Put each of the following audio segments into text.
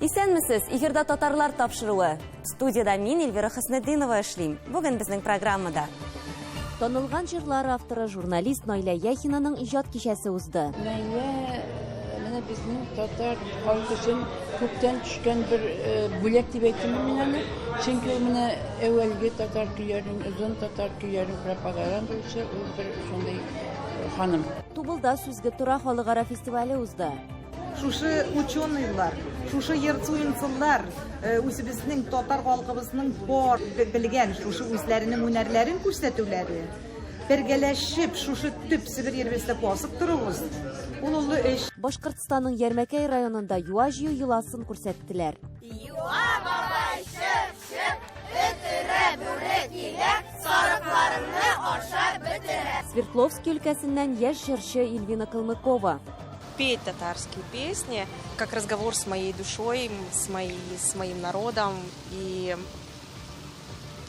Исәнмесез, эфирда татарлар тапшыруы. Студияда мин Эльвира Хөснетдинова эшлим. Бүген безнең программада. Танылган җырлар авторы журналист Найля Яхинаның иҗат кичәсе узды. Найля менә безнең татар халкы өчен күптән төшкән бер бүләк дип әйтәм мин аны. Чөнки менә әүвәлге татар көйләрен, озын татар көйләрен пропагандалаучы ул бер шундый ханым. Тубылда сүзгә тура халыкара фестивале узды. Шушы ученыйлар, шушы йыртуынсылар, үзебезнең татар халкыбызның бар белгән шушы үзләренең һөнәрләрен күрсәтүләре. Бергәләшеп шушы төп Сибир йөрбәсендә басып торыгыз. Ул улы эш. Башкортстанның Ярмәкәй районында юа җыю йоласын күрсәттеләр. Юа бабай шып-шып, өтерә бүре килә, сарыкларыңны ашап бетерә. Свердловск өлкәсеннән яшь җырчы Эльвина Калмыкова. Петь татарские песни, как разговор с моей душой, с моим народом, и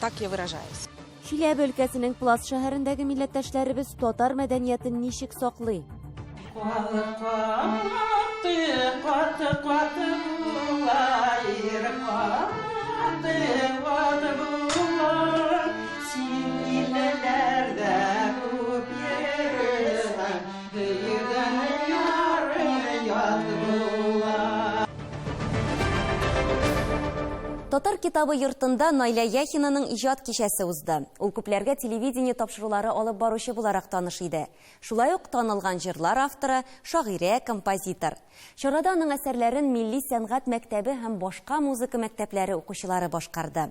так я выражаюсь. Чиләбе өлкәсенең Плас шәһәрендәге милләттәшләребез татар мәдәниятен ничек саклый? Татар китабы йортында Найля Яхинаның иҗат кичәсе узды. Ул күпләргә телевидение тапшырулары алып баручы буларак таныш иде. Шулай ук танылган җырлар авторы, шагыйрә, композитор. Чарада аның әсәрләрен Милли сәнгать мәктәбе һәм башка музыка мәктәпләре укучылары башкарды.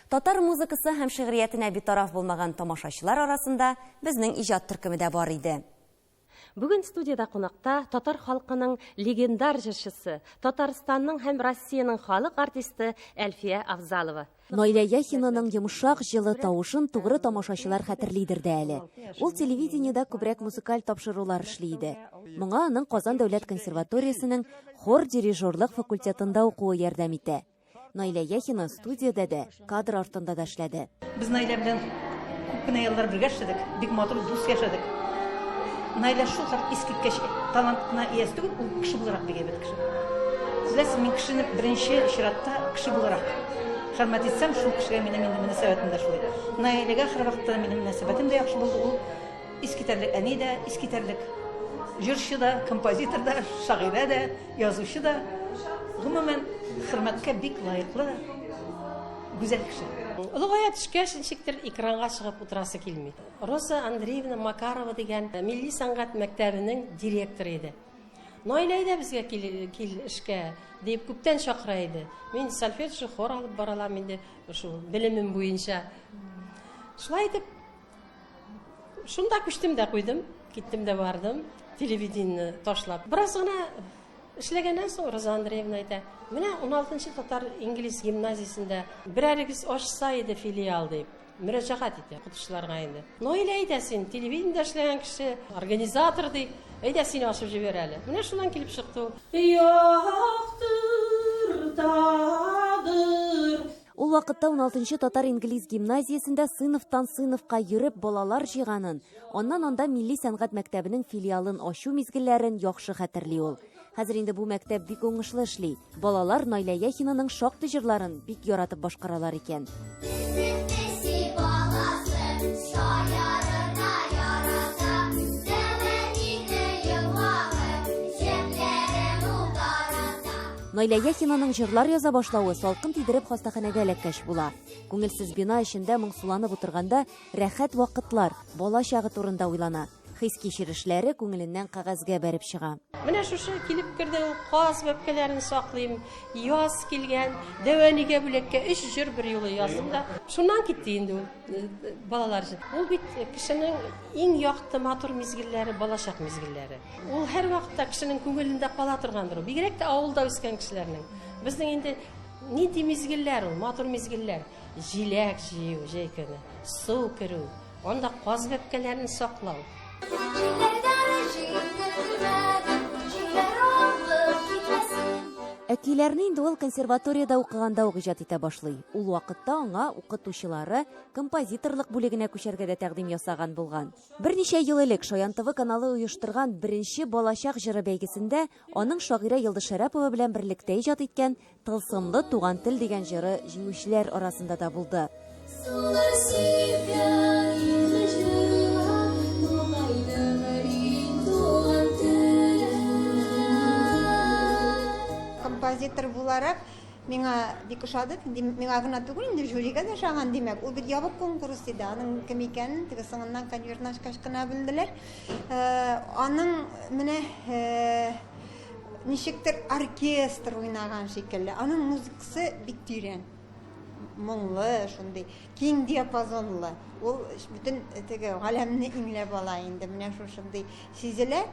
Татар музыкасы һәм шигъриятенә битараф булмаган тамашачылар арасында безнең иҗат төркеме дә бар иде. Бүген студияда кунакта татар халкының легендар җырчысы, Татарстанның һәм Россиянең халык артисты Әлфия Авзалова. Найля Яхинаның йомшак җылы тавышын тугры тамашачылар хәтерлидер дә әле. Ул телевидениедә күбрәк музыкаль тапшырулар эшли иде. Моңа аның Казан дәүләт консерваториясенең хор дирижерлык факультетында укуы ярдәм итә. Найля Яхина студиядә дә, кадр артында да эшләде. Без Найля белән күп кенә еллар бергә эшләдек, бик матур дус яшәдек. Найля шул сак искиткәч талантына ияс түгел, ул кеше буларак бик әйбәт кеше. Сез мин кешене беренче чиратта кеше буларак хөрмәт итсәм, шул кешегә минем мөнәсәбәтем дә шулай. Наиләгә һәрвакытта минем мөнәсәбәтем дә яхшы булды. Ул искитәрлек әни дә, искитәрлек җырчы да, композитор да, шагыйрә дә, язучы да. Гомумән хөрмәткә бик лаеклы гүзәл кеше. Улыгая төшкәч ничектер экранга чыгып утырасы килми. Роза Андреевна Макарова дигән Милли сәнгать мәктәбенең директоры иде. Найля да безгә кил эшкә дип күптән чакыра иде. Мин сольфеджи хор алып баралам инде, шул белемем буенча. Шулай итеп шунда күчтем дә куйдым, киттем дә бардым, телевидение ташлап. Бераз гына эшләгәннән соң Роза Андреевна әйтә: "Менә 16-нчы татар инглиз гимназиясендә берәрегез ачса иде филиал" дип мөрәҗәгать итә укытучыларга инде. Найля әйтә: "Син телевидениедә эшләгән кеше, организатор ди, әйдә сине ачып җибәр әле." Менә шуннан килеп чыкты. Яктыр тагыр. Ул вакытта 16-нчы татар инглиз гимназиясендә сыйныфтан сыйныфка йөреп балалар җыйганын, аннан анда Милли сәнгать мәктәбенең филиалын ачу мизгелләрен яхшы хәтерли ул. Хәзер инде бу мәктәп бик уңышлы эшли. Балалар Найля Яхинаның шактый җырларын бик яратып башкаралар икән. Найля Яхинаның җырлар яза башлавы салкын тидереп хастаханәгә эләккәч була. Күңелсез бина эчендә моңсуланып утырганда рәхәт вакытлар, бала чагы турында уйлана. Хис кичерешләре күңеленнән кәгазьгә бәреп чыга. Менә шушы килеп керде, ул каз бәбкәләрен саклыйм, яз килгән, дәвәнигә бүләккә 3 җыр бер юлы яздым да, шуннан китте инде ул балалар өчен. Ул бит кешенең иң якты матур мизгелләре, балачак мизгелләре. Ул һәр вакытта кешенең күңелендә кала торгандыр. Бигрәк тә авылда үскән кешеләрнең. Безнең инде нинди мизгелләр ул, матур мизгелләр. Җиләк җыю, җәй көне, су керү, анда каз бәбкәләрен саклау. Әкиле Әтиләрне инде ул консерваторияда укыганда ук иҗат итә башлый. Ул вакытта аңа укытучылары композиторлык бүлегенә күчәргә дә тәкъдим ясаган булган. Берничә ел элек Шаян ТВ каналы оештырган беренче балачак җыры бәйгесендә аның шагыйрә Йолдыз Шәрәпова белән берлектә иҗат иткән Тылсымлы туган тел дигән җыры җиңүчеләр арасында да булды. Композитор буларак миңа бик ошады. Миңа гына түгел, инде жюригә дә шаган димәк. Ул бит ябык конкурс иде. Аның кем икәнен теге соңыннан конвертны ачкач кына белделәр. Аның менә ничектер оркестр уйнаган шикелле. Аның музыкасы бик тирән. Моңлы, шундый киң диапазонлы. Ул бүтән теге галәмне иңләп ала инде. Менә шушындый сизелә.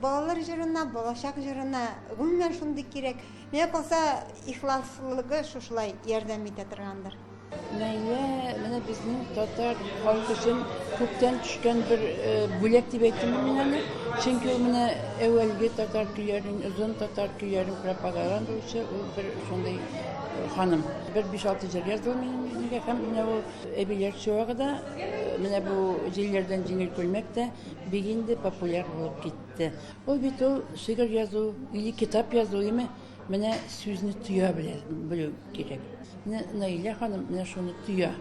Балалар җырына, балачак җырына гомумән шундый кирәк. Менә калса ихласлыгы шушылай ярдәм итә торгандыр. Менә безнең татар халкы өчен күптән төшкән бер бүләк дип әйтәм мин аны. Чөнки ул менә әүвәлге татар көйләрен, озын татар көйләрен пропагандалаучы ул бер шундый ханым. Бер 5-6 җыр язды минемгә һәм менә ул әбиләр чыгыда менә бу җилләрдән җиңел күлмәк тә бик инде популяр булып китте. Ул бит ул шигырь язу, или китап язу име, менә сүзне тыя белү кирәк. Наилә ханым менә шуны тыя.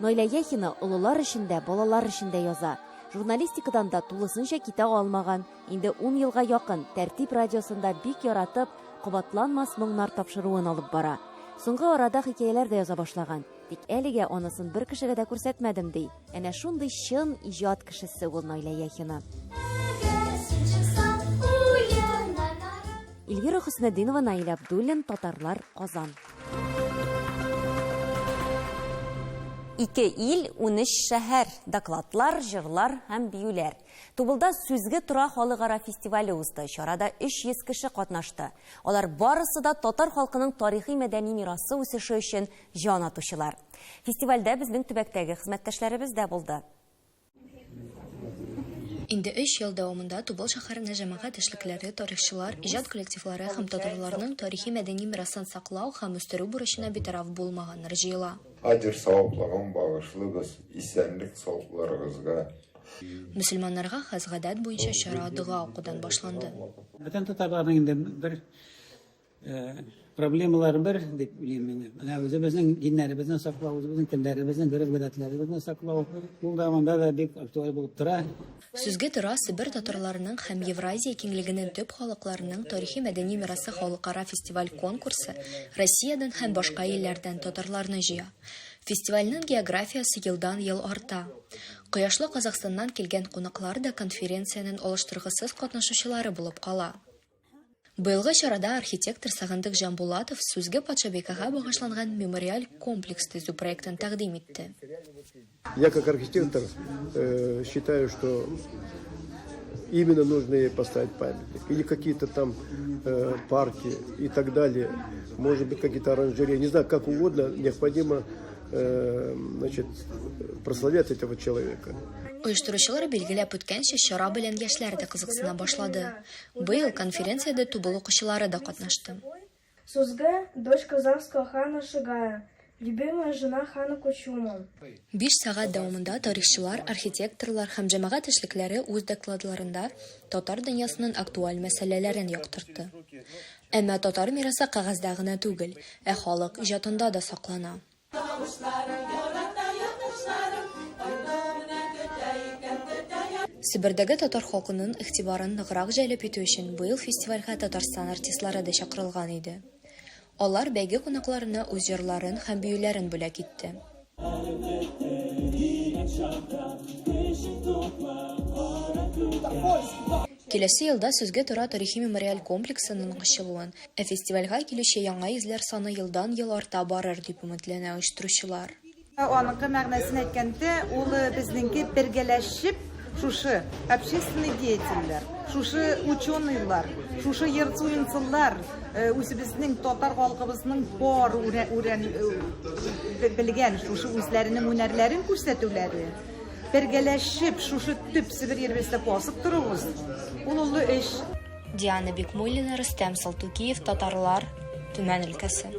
Наилә Яхина олылар эчендә, балалар эчендә яза. Журналистикадан да тулысынча китә алмаган. Инде 10 елга якын Тәртип радиосында бик яратып, кабатланмас моңнар тапшыруын алып бара. Соңгы арада хикәяләр дә яза башлаган. Тик әлегә анысын бер кешегә дә күрсәтмәдем ди. Әнә шундый чын иҗат кешесе ул Наилә Яхина. Эльвира Хөснетдинова, Наил Абдуллин, Татарлар, Казан. 2 ил, 13 шәһәр, докладлар, җырлар һәм биюләр. Тубылда сүзге тора халыкара фестивале узды. Чарада 300 кеше катнашты. Алар барысы да татар халкының тарихи мәдәни мирасы үсеше өчен җан атучылар. Фестивальдә безнең төбәктәге хезмәттәшләребез дә булды. Инде 3 ел дәвамында Тубыл шәһәрендә җәмәгать эшлекләре, тарихчылар, иҗат коллективлары һәм татарларның тарихи мәдәни мирасын саклау һәм үстерү бурычына битараф булмаганнар җыела. Аҗыр саваплыгын багышлыгыз, исәнлек саулыкларыгызга. Мөселманнарга хас гадәт буенча чара дуга укудан башланды. Бүтән татарларның инде бер проблемалары бар дип уйлыйм мин. Менә үзебезнең диннәребезне саклау, үзебезнең телләребезне, гореф-гадәтләребезне саклау ул дәвамында да бик актуаль булып тора. Сүзгә тора Себер татарларының һәм Евразия киңлегенең төп халыкларының тарихи мәдәни мирасы халыкара фестиваль конкурсы Россиядән һәм башка илләрдән татарларны җыя. Фестивальнең географиясы елдан-ел арта. Кояшлы Казакъстаннан килгән кунаклар да конференциянең алыштыргысыз катнашучылары булып кала. Быелгы чарада архитектор Сагындык Жанбулатов сүзгә Патшабекага багышланган мемориаль комплекс төзү проектын тәкъдим итте. Я как архитектор считаю, что именно нужно поставить памятник. Или какие-то там парки и так далее. Может быть, какие-то оранжереи. Не знаю, как угодно, необходимо прославлять этого человека. Оештыручылар билгеләп үткәнчә чара белән яшьләр дә кызыксына башлады. Быел конференциядә Тубыл укучылары да катнашты. Сузга – дочь казанского хана Шигая, любимая жена хана Кучума. 5 сәгать дәвамында тарихчылар, архитекторлар һәм җәмәгать эшлекләре үз докладларында татар дөньясының актуаль мәсьәләләрен яктыртты. Әмма татар мирасы кәгазьдә генә түгел, халык иҗатында да саклана. Себердәге татар халкының игътибарын ныграк җәлеп итү өчен быел фестивальгә Татарстан артистлары да чакырылган иде. Алар бәйге кунакларына үз җырларын һәм биюләрен бүләк итте. Киләсе елда сүзгә тора тарихи мемориаль комплексының ачылуын, фестивальгә килүче яңа йөзләр саны елдан-ел арта барыр дип өметләнә оештыручылар. Аныкы мәгънәсен әйткәндә, ул безнеңки бергәләшеп шушы общественный деятельләр, шушы ученыйлар, шушы йыртуынчылар, үзебезнең татар халкыбызның бар белгән шушы үзләренең һөнәрләрен күрсәтүләре. Бергәләшеп шушы төп Себер йөрбәсендә басып торыгыз. Ул эш. Диана Бикмуллина, Рөстәм Салтукиев, Татарлар, Төмән өлкәсе.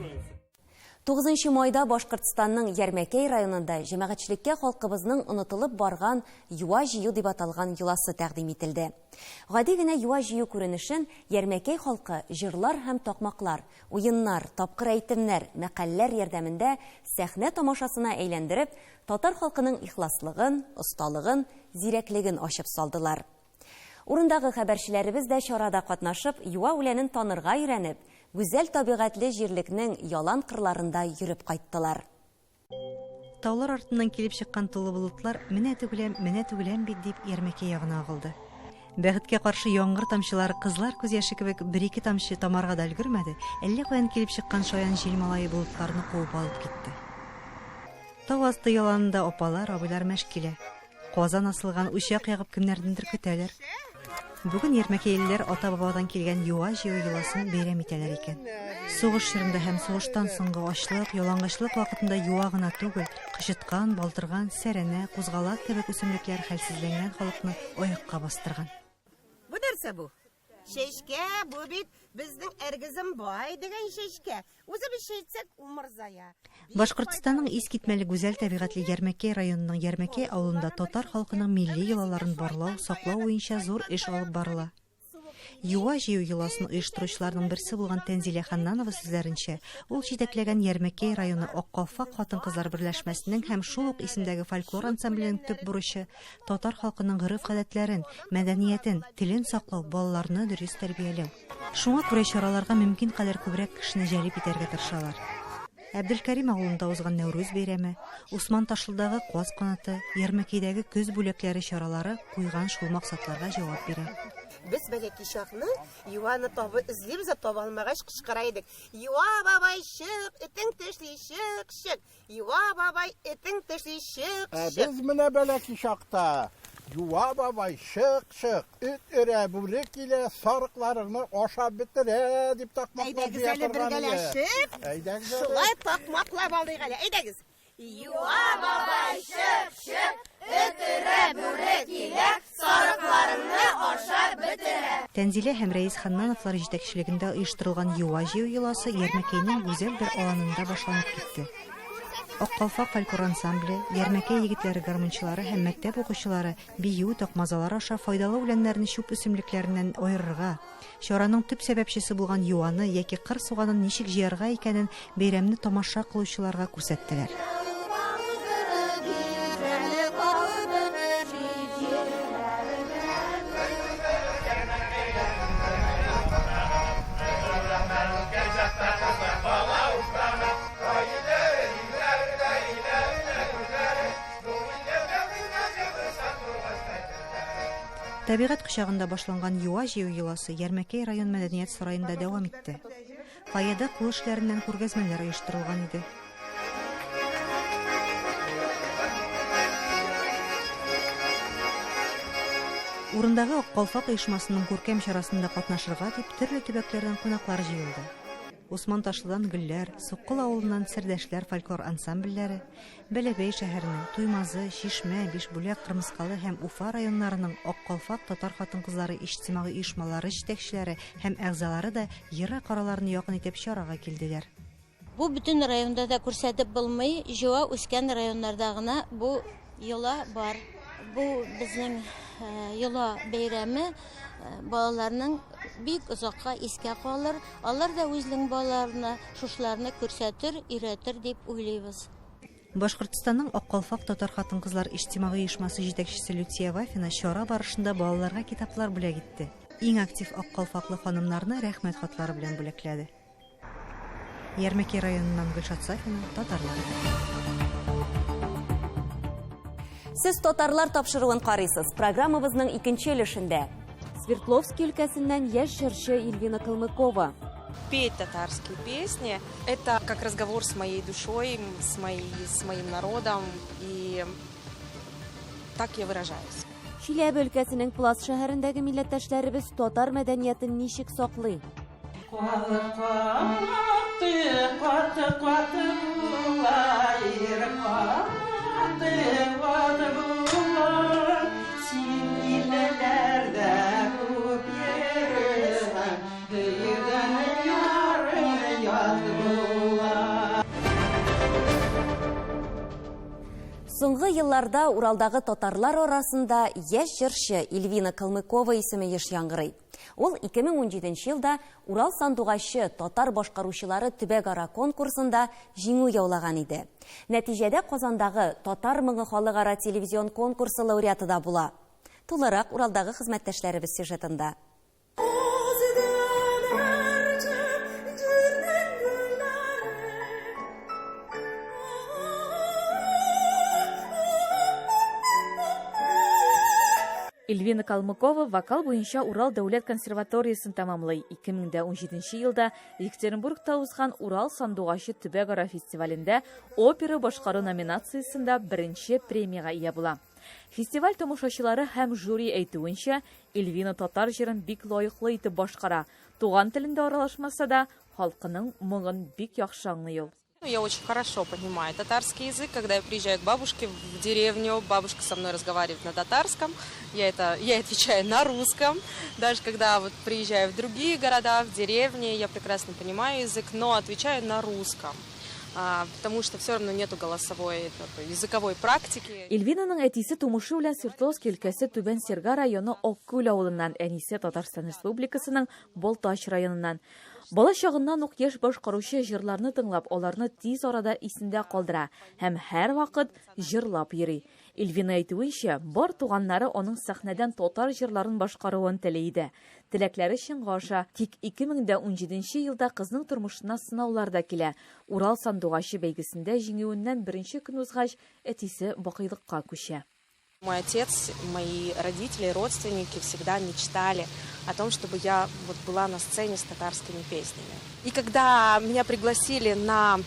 9 майда Башкортстанның Ярмәкәй районында җәмәгатьчелеккә халкыбызның онытылып барган юа җыю дип аталган йоласы тәкъдим ителде. Гади генә юа җыю күренешен Ярмәкәй халкы җырлар һәм такмаклар, уеннар, тапкыр әйтемнәр, мәкальләр ярдәмендә сәхнә тамашасына әйләндереп, татар халкының ихласлыгын, осталыгын, зирәклеген ачып салдылар. Урындагы хәбәрчеләребез дә чарада катнашып, юа үләнен танырга өйрәнеп, гүзәл табигатьле җирлекнең ялан кырларында йөреп кайттылар. Таулар артыннан килеп чыккан тулы болытлар менә түгеләм бит дип Ярмәкәй ягына агылды. Бәхеткә каршы яңгыр тамчылары кызлар күз яше кебек бер-ике тамчы тамарга да өлгермәде, әллә каян килеп чыккан шаян җил малае болытларны куып алып китте. Тау асты яланында апалар, абыйлар мәш килә. Казан асылган учак ягып кемнәрдендер көтәләр. Бүген Ярмәкәйлеләр ата-бабадан килгән юа җыю йоласын бәйрәм итәләр икән. Сугыш чорында һәм сугыштан соңгы ачлык, ялангачлык вакытында юа гына түгел, кычыткан, балтырган, сәрәнә, кузгалак кебек үсемлекләр хәлсезләнгән халыкны аякка бастырган. Бу нәрсә бу? Шешкә, бу бит безнең Әргизем бай дигән шешкә. Үзе без шейтсәк умырзая. Башкортстанның искитмәле гүзәл табигатьле Ярмәкәй районының Ярмәкәй авылында татар халкының милли йолаларын барлау, саклау буенча зур эш алып барыла. Юа җыю йоласын оештыручыларның берсе булган Тәнзилә Ханнанова сүзләренчә, ул җитәкләгән Ярмәкәй районы Аккалфак хатын-кызлар берләшмәсенең һәм шул ук исемдәге фольклор ансамбленең төп бурычы татар халкының гореф-гадәтләрен, мәдәниятен, телен саклау, балаларны дөрес тәрбияләү. Шуңа күрә чараларга мөмкин кадәр күбрәк кешене җәлеп итәргә тырышалар. Әбделкәрим авылында узган Нәүрүз бәйрәме, Усман Ташлыдагы Каз канаты, Ярмәкәйдәге көз бүләкләре чаралары куйган шул максатларга җавап бирә. Без бәләки чакны юаны табы эзлибез, таба алмагач кычкыра идек. Юа бабай чык, этең тешли чык, чык. Юа бабай этең тешли чык, чык. Без менә бәләки чакта юа бабай чык, чык. Эт өрә бүрек килә, сарыкларыңны ашап бетерә дип такмаклап бергәләшеп. Шулай такмаклап алдык әле. Әйдәгез. Юа бабай чык, чык. Этерә бүрек килә, сарыкларыңны ашап бетерә. Тәнзилә һәм Рәис Ханнановлар җитәкчелегендә оештырылган юа җыю йоласы Ярмәкәйнең гүзәл бер аланында башланып китте. Аккалфак фольклор ансамбле, Ярмәкәй егетләре гармунчылары һәм мәктәп укучылары бию, такмазалар аша файдалы үләннәрне чүп үсемлекләреннән аерырга, чараның төп сәбәпчесе булган юаны яки кыр суганын ничек җыярга икәнен бәйрәмне тамаша кылучыларга күрсәттеләр. Табигать кочагында башланган юа җыю йоласы Ярмәкәй район мәдәният сараенда дәвам итте. Фойеда кул эшләреннән күргәзмәләр оештырылган иде. Урындагы Аккалфак оешмасының күркәм чарасында катнашырга дип төрле төбәкләрдән кунаклар җыелды. Усман Ташлыдан Гөлләр, Суккыл авылыннан Сердәшләр фольклор ансамбльләре, Бәләбәй шәһәренең Туймазы, Шишмә, Бишбүләк, Кырмыскалы һәм Уфа районнарының Аккалфак татар хатын-кызлары иҗтимагый оешмалары җитәкчеләре һәм әгъзалары да ерак араларны якын итеп чарага килделәр. Бу бөтен районда да күрсәтеп булмый, җыва үскән районнарда гына бу йола бар. Бу безнең йола бәйрәме балаларның бик озакка искә калыр. Алар да үзләренең балаларына шушларны күрсәтер, өйрәтер дип уйлыйбыз. Башкортстанның Аккалфак татар хатын-кызлар иҗтимагый оешмасы җитәкчесе Люция Вафина чара барышында балаларга китаплар бүләк итте. Иң актив Аккалфаклы ханымнарны рәхмәт хатлары белән бүләкләде. Ярмәкәй районыннан Гөлшат Сафина, татарлар. Сез татарлар тапшыруын карыйсыз. Программабызның икенче өлешендә Свердловский өлкәсеннән яшь җырчы Ильвина Калмыкова. Петь татарские песни – это как разговор с моей душой, с моим народом, и так я выражаюсь. Чиләбе өлкәсенең Плас шәһәрендәге милләттәшләребез татар мәдәниятен ничек саклый? елларда Уралдагы татарлар арасында яшь җырчы Эльвина Калмыкова исеме еш яңгырый. Ул 2017 елда Урал сандугачы татар башкаручылары төбәк-ара конкурсында җиңү яулаган иде. Нәтиҗәдә Казандагы татар моңы халыкара телевизион конкурсы лауреаты да була. Тулырак Уралдагы хезмәттәшләребез сюжетында. Эльвина Калмыкова вокал буенча Урал дәүләт консерваториясын тамамлый. 2017 елда Екатеринбургта узган Урал сандугачы төбәк-ара фестивалендә опера башкару номинациясында беренче премияга ия була. Фестиваль тамашачылары һәм жюри әйтүенчә, Эльвина татар җырын бик лаеклы итеп башкара. Туган телендә аралашмаса да, халкының моңын бик яхшы аңлый ул. Я очень хорошо понимаю татарский язык. Когда я приезжаю к бабушке в деревню, бабушка со мной разговаривает на татарском, я отвечаю на русском. Даже когда вот приезжаю в другие города, в деревни, я прекрасно понимаю язык, но отвечаю на русском. Потому что все равно нету голосовой языковой практики. Эльвинаның әтисе тумышы белән Свердловск өлкәсе Түбән Серга районы Аккүл авылыннан, әнисе Татарстан Республикасының Балтач районыннан. Бала чагыннан ук яшь башкаручы җырларны тыңлап, аларны тиз арада исендә калдыра һәм һәр вакыт җырлап йөри. Эльвина әйтүенчә, бар туганнары аның сәхнәдән татар җырларын башкаруын теләй иде. Теләкләре чынга аша, тик 2017 елда кызның тормышына сынаулар да килә. Урал сандугачы бәйгесендә җиңүеннән беренче көн узгач, әтисе бакыйлыкка күчә. Мой отец, мои родители, родственники всегда мечтали о том, чтобы я была на сцене с татарскими песнями. И когда меня пригласили на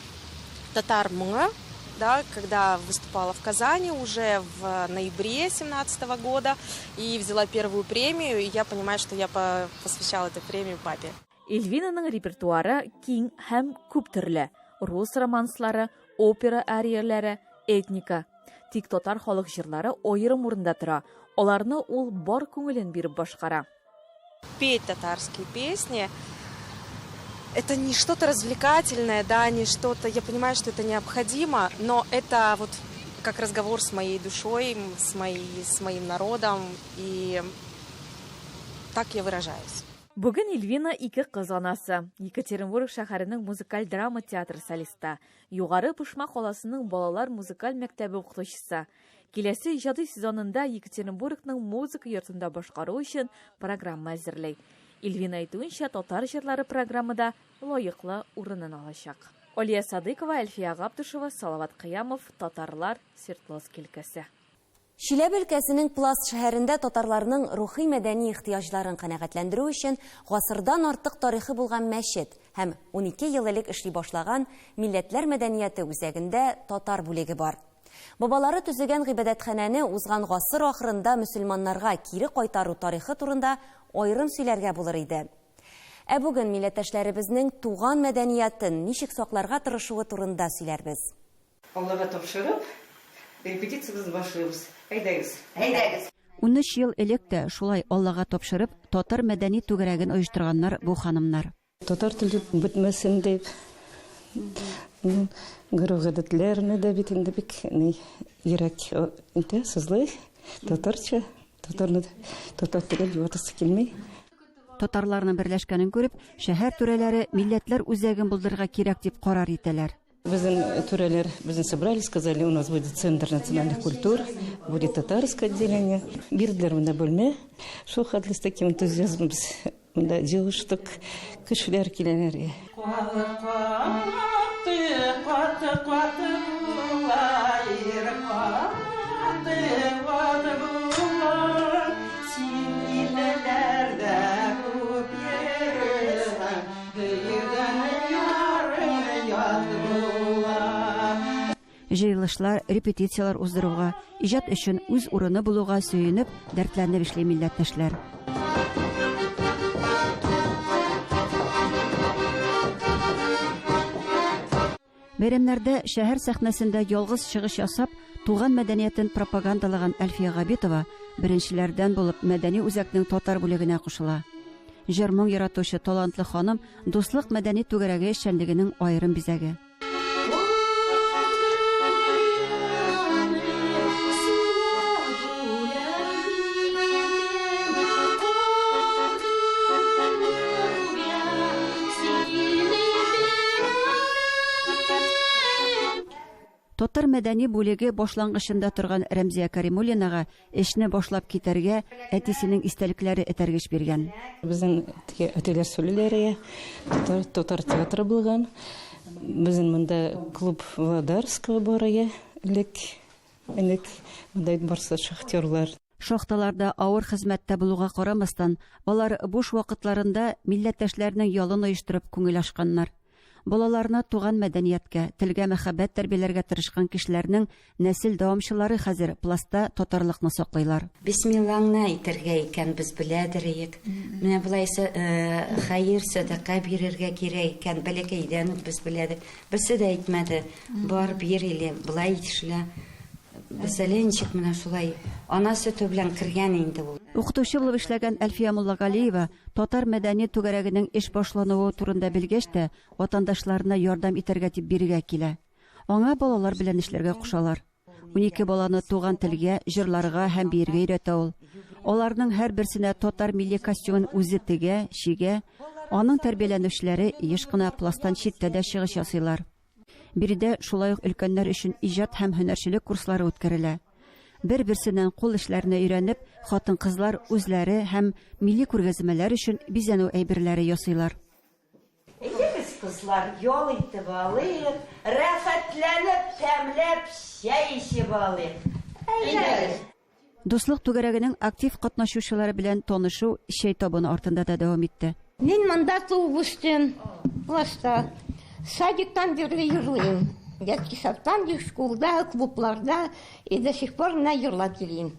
татар моңы, да, когда выступала в Казани уже в ноябре 2017 года и взяла первую премию, и я понимаю, что я посвящала эту премию папе. Эльвинаның репертуары киң һәм күп төрле. Рус романслары, опера арияләре, этника. Тик татар халык җырлары аерым урында тора. Аларны ул бар күңелен биреп башкара. Петь татарские песни — это не что-то развлекательное, да, не что-то. Я понимаю, что это необходимо, но это вот как разговор с моей душой, с моим народом, и так я выражаюсь. Бүген Эльвина ике кыз анасы. Екатеринбург шәһәренең музыкаль драма театры солисты. Югары Пышма каласының балалар музыкаль мәктәбе укытучысы. Киләсе иҗади сезонында Екатеринбургның музыка йортында башкару өчен программа әзерләй. Эльвина әйтүенчә, татар җырлары программада лаеклы урынын алачак. Олия Садыкова, Әлфия Габдушева, Салават Кыямов, Татарлар, Свердловск өлкәсе. Чиләбе өлкәсенең Пласт шәһәрендә татарларның рухи мәдәни ихтыяҗларын канәгатьләндерү өчен гасырдан артык тарихы булган мәчет һәм 12 ел элек эшли башлаган Милләтләр мәдәнияте үзәгендә татар бүлеге бар. Бабалары төзегән гыйбадәтханәне узган гасыр ахырында мөселманнарга кире кайтару тарихы турында аерым сөйләргә булыр иде. Ә бүген милләттәшләребезнең туган мәдәниятен ничек сакларга тырышуы турында сөйләрбез. Аллага тапшырып, репетициябызны башлыйбыз. Әйдәгез. 13 ел элек тә шулай Аллага тапшырып, татар мәдәни түгәрәген оештырганнар бу ханымнар. Татар теле бетмәсен дип, гөрәгәтләрне дә бит инде бик йөрәк инде сызлый. Татарча, татар теле юатысы килмәй. Татарларның берләшкәнен күреп, шәһәр түрәләре милләтләр үзәген булдырырга кирәк дип карар итәләр. Біздің түрелер, біздің собрали, сказали, у нас будет Центр национальных культур, будет татарское отделение. Бирділер мұнда бөлме. Шо қадлы с таким энтузиазмом біз мұнда жылыштық күшілер келенер. Җыелышлар, репетициялар уздыруга, иҗат өчен үз урыны булуга сөенеп, дәртләнеп эшли милләттәшләр. Бәйрәмнәрдә шәһәр сәхнәсендә ялгыз чыгыш ясап, туган мәдәниятен пропагандалаган Әлфия Габитова беренчеләрдән булып мәдәни үзәкнең татар бүлегенә кушыла. Җыр-моң яратучы талантлы ханым дуслык мәдәни түгәрәге эшчәнлегенең аерым бизәге. Татар мәдәни бүлеге башлангычында торган Рәмзия Каримуллинага эшне башлап китәргә әтисенең истәлекләре этәргеч биргән. Безнең әтиләр сөйләләре, татар театры булган. Безнең монда клуб Володарского барая, элек монда барса шахтерлар. Шахталарда авыр хезмәттә булуга карамастан, алар буш вакытларында милләттәшләренең ялын оештырып күңел ачканнар. Балаларына туган мәдәнияткә, телгә мәхәббәт тәрбияләргә тырышкан кешеләрнең нәсел дәвамчылары хәзер пласта татарлыкны саклыйлар. Бисмиллахны әйтергә икән, без беләдерик. Менә булайса хәер садака бирергә кирәк икән, бәләкәйдән без беләдек. Берсе дә әйтмәде. Бар бир иле, булай итешлә. Мәсәләнчик менә шулай. Ана сөте белән кергән инде ул. Укытучы булып эшләгән Әлфия Муллагалиева татар мәдәни түгәрәгенең эш башлануы турында белгәч тә, ватандашларына ярдәм итәргә дип биргә килә. Аңа балалар белән эшләргә кушалар. 12 баланы туган телгә, җырларга һәм биергә өйрәтә ул. Аларның һәр берсенә татар милли костюмын үзе тегә, шигә. Аның тәрбияләнүчеләре еш кына пластан читтә дә чыгыш ясыйлар. Биредә шулай ук өлкәннәр өчен иҗат һәм һөнәрчелек курслары үткәрелә. Бер-берсеннән кул эшләренә өйрәнеп, хатын-кызлар үзләре һәм милли күргәзмәләр өчен бизәнү әйберләре ясыйлар. Әйдәгез, кызлар, ял итеп алыйк, рәхәтләнеп, тәмләп, чәй эчеп алыйк. Әйдәгез. Дуслык түгәрәгенең актив катнашучылары белән танышу чәй табыны артында да дәвам итте. Мин монда туып үстем, пласта. Садиктан бирле йырлыйм. Детский садтан, школда, клубларда и до сих пор на йырлап йөрим.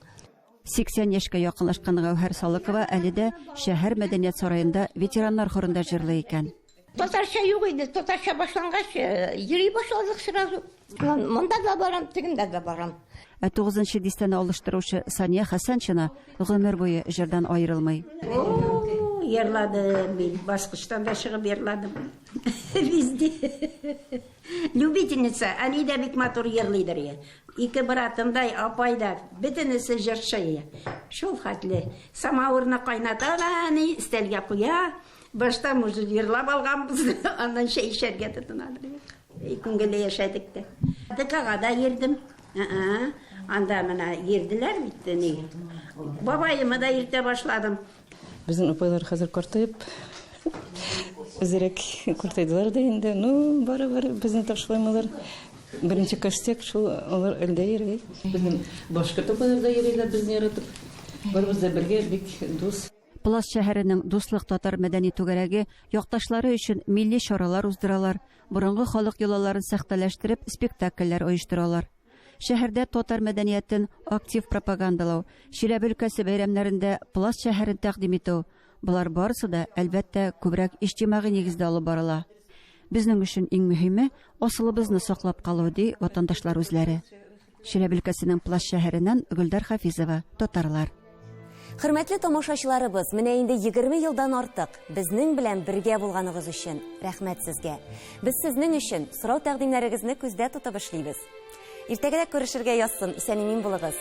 80 яшькә якынлашкан Гәүһәр Салыкова әле дә шәһәр мәдәният сараенда ветераннар хорында җырлый икән. Татарча юк иде, татарча башлангач, йөри башладык сразу. Монда да барам, тегендә дә барам. 9нчы дистәне алыштыручы Сания Хәсәнчина гомер буе җырдан аерылмый. Йырладым, мин баскычтан да чыгып йырладым. Везде. Любительница, они да бик матур йырлыйдыр. Ике братымдай, апайда, бөтенесе җырчы. Шул хәтле. Самавырны кайнаталар, аны өстәлгә куя. Башта мужу йырлап алганбыз, аннан чәй эчәргә тотынадыр. Күңелле яшәдек тә. Дикага да йөрдем. Анда менә йөрделәр бит ни. Бабайымы да йөртә башладым. Безнең апайлар хәзер картайып, үзерәк картайдылар да инде. Ну, бары безне ташлаймалар. Беренче кастек шул алар әлдә йөри. Безнең башка апайлар да йөриләр безне яратып. Барыбыз да бергә бик дус. Пласт шәһәренең Дуслык татар мәдәни түгәрәге якташлары өчен милли чаралар уздыралар, борынгы халык йолаларын сәхтәләштереп спектакльләр оештыралар. Шәһәрдә татар мәдәниятен актив пропагандалау, Чиләбе өлкәсе бәйрәмнәрендә пласт шәһәрен тәкъдим итү, булар барысы да әлбәттә күбрәк иҗтимагый нигездә алып барыла. Безнең өчен иң мөһиме асылыбызны саклап калу ди ватандашлар үзләре. Чиләбе өлкәсенең пласт шәһәреннән Гөлдар Хафизова, татарлар. Хөрмәтле тамашачыларыбыз, менә инде 20 елдан артык безнең белән бергә булганыгыз өчен рәхмәт сезгә. Без сезнең өчен сорау тәкъдимнәрегезне күздә тотып эшлибез. Иртәгә дә күрешергә язсын, исән-имин булыгыз.